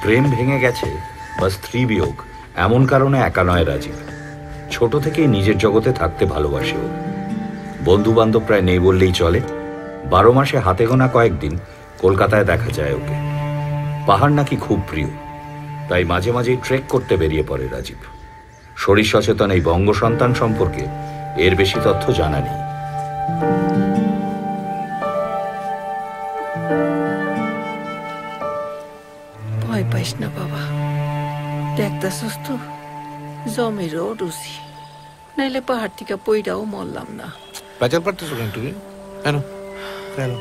প্রেম ভেঙে গেছে বা স্ত্রী বিয়োগ এমন কারণে একা নয় রাজীব। ছোট থেকেই নিজের জগতে থাকতে ভালোবাসে ও। বন্ধু বান্ধব প্রায় নেই বললেই চলে। 12 মাসে হাতে গোনা কয়েকদিন কলকাতায় দেখা যায় ওকে। পাহাড় নাকি খুব প্রিয়, তাই মাঝে মাঝেই ট্রেক করতে বেরিয়ে পড়ে রাজীব। শরীর সচেতন এই বঙ্গ সন্তান সম্পর্কে এর বেশি তথ্য জানা নেই। ভয় পাইস না বাবা, দেখতাছস তো জমিরও রুচি, নাইলে পাহাড় থেকে পইরাও মরলাম না। বেচার পারতেছো কেন তুমি? কেন কেন?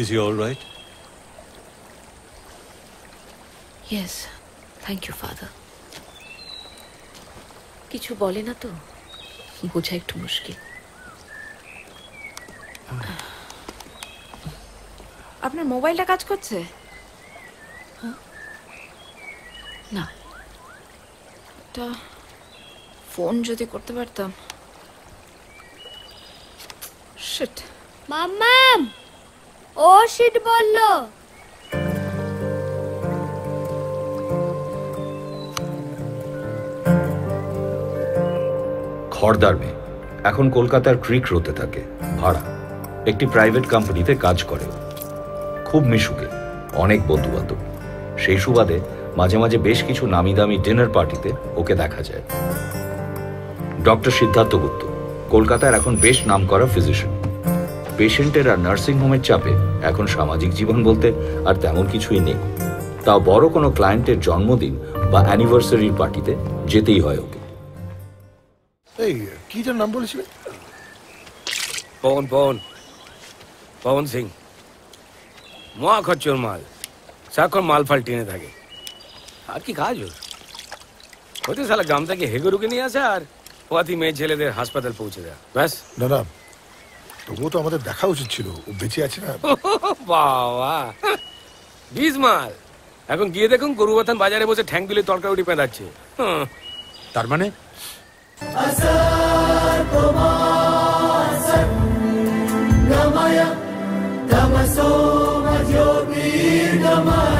Is he all right? Yes, thank you, Father. কিছু বলে না তো, বোঝা একটু মুশকিল। আপনার মোবাইলটা কাজ করছে? না, তা ফোন যদি করতে পারতাম। শিট। মাম্মাম, ও শিট বললো। খড়দার মেয়ে, এখন কলকাতার ক্রিক রোতে থাকে ভাড়া। একটি প্রাইভেট কোম্পানিতে কাজ করে। খুব মিশুকে, অনেক বন্ধু বান্ধব। সেই সুবাদে মাঝে মাঝে বেশ কিছু নামি দামি ডিনার পার্টিতে ওকে দেখা যায়। ডক্টর সিদ্ধার্থ গুপ্ত কলকাতার এখন বেশ নামকরা ফিজিশিয়ান। পেশেন্টের আর নার্সিং হোমের চাপে এখন সামাজিক জীবন বলতে আর তেমন কিছুই নেই। তাও বড় কোনো ক্লায়েন্টের জন্মদিন বা অ্যানিভার্সারির পার্টিতে যেতেই হয় ওকে। এই কি যার নাম বলেছিলে? পবন পবন পবন সিং। মহা খচ্চর মাল, সারাক্ষণ মাল ফাল টেনে থাকে। আর কি কাজ ওর? হতে সালা গ্রাম থেকে হেগরুকে নিয়ে আসে আর পোয়াতি মেয়ে ছেলেদের হাসপাতাল পৌঁছে দেয়, ব্যাস। না না, তবুও তো আমাদের দেখা উচিত ছিল, ও বেঁচে আছে না। বাবা বিজ মাল। এখন গিয়ে দেখুন গরুবাথান বাজারে বসে ঠ্যাং তুলে তরকারি উঠে পেঁদাচ্ছে। তার মানে Gamaya, Damaso, Major, Gamaya.